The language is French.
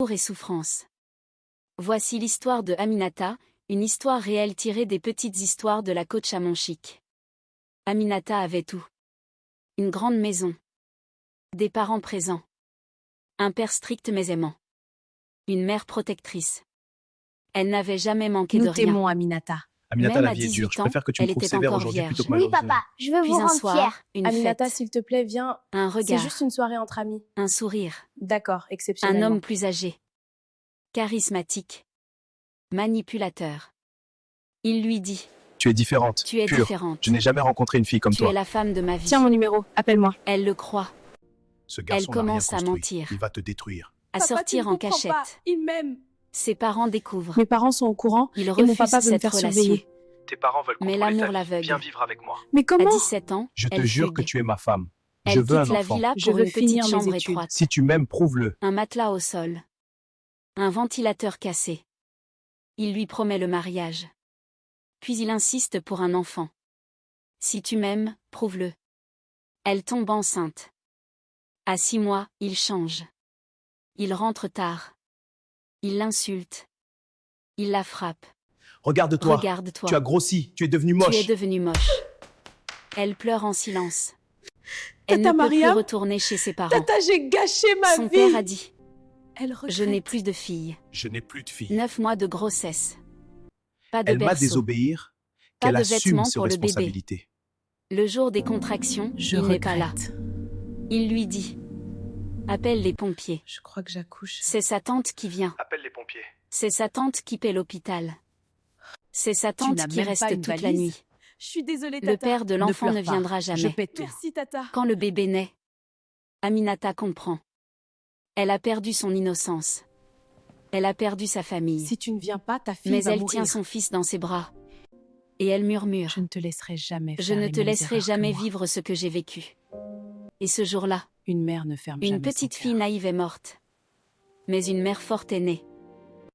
Et souffrance. Voici l'histoire de Aminata, une histoire réelle tirée des petites histoires de la côte Chamonchique. Aminata avait tout. Une grande maison. Des parents présents. Un père strict mais aimant. Une mère protectrice. Elle n'avait jamais manqué de Nous rien. t'aimons, Aminata. Aminata, Même la à vie est dure. 18 Je préfère que tu ans, me trouves elle était sévère encore aujourd'hui plutôt que vierge. Oui, malheureuse. papa, je veux vous Puis un rendre soir, fière. une Aminata, fête, s'il te plaît, viens. un C'est regard, juste une soirée entre amis. un sourire. D'accord, Un exceptionnellement. homme plus âgé. Charismatique. Manipulateur. Il lui dit, Tu es différente, tu es pure. différente. Je n'ai jamais rencontré une fille comme Tu es toi. la femme de ma vie. Tiens mon numéro, appelle-moi. Elle le croit. Ce Elle garçon n'a rien commence à construit. mentir. Il va te détruire. À sortir en cachette. Il m'aime. Ses parents découvrent. Mes parents sont au courant Il et mon refuse papa veut me cette faire relation. surveiller. Tes parents veulent Mais contrôler l'amour ta vie. l'aveugle. Viens vivre avec moi. Mais À comment 17 ans, Je te elle jure fugue. que tu es ma femme. Elle Je veux un quitte la enfant. villa Je pour veux une petite finir mes chambre études. étroite. Si tu m'aimes, prouve-le. Un matelas au sol. Un ventilateur cassé. Il lui promet le mariage. Puis il insiste pour un enfant. Si tu m'aimes, prouve-le. Elle tombe enceinte. À 6 mois, il change. Il rentre tard. Il l'insulte. Il la frappe. Regarde-toi. Regarde-toi. Tu as grossi. Tu es devenu Tu es moche. devenue moche. Elle pleure en silence. Elle Tata ne peut plus Mariam, retourner chez ses parents. Tata, j'ai gâché ma Son vie. père a dit, Elle regrette. je n'ai plus de fille. Je n'ai plus de fille. 9 mois de grossesse. Pas de Elle m'a berceau. désobéir. Pas Qu'elle de assume vêtements ses pour le bébé. responsabilités. Le jour des contractions, Je il n'est pas là. regrette. Il lui dit, appelle les pompiers. Je crois que j'accouche. C'est sa tante qui vient. Appelle les pompiers. C'est sa tante qui paie l'hôpital. C'est sa tante n'as qui même pas reste une toute la valise. nuit. Je suis désolée, Le père de l'enfant ne pleure pas. viendra Je jamais. paie tout. Merci, Tata. Quand le bébé naît, Aminata comprend. Elle a perdu son innocence. Elle a perdu sa famille. Si tu ne viens pas, ta fille Mais va elle mourir. tient son fils dans ses bras. Et elle murmure. Je ne te laisserai jamais faire Je ne les te mêmes laisserai erreurs que jamais moi. vivre ce que j'ai vécu. Et ce jour-là, Une mère ne ferme jamais une petite son fille cœur. naïve est morte. Mais une mère forte est née.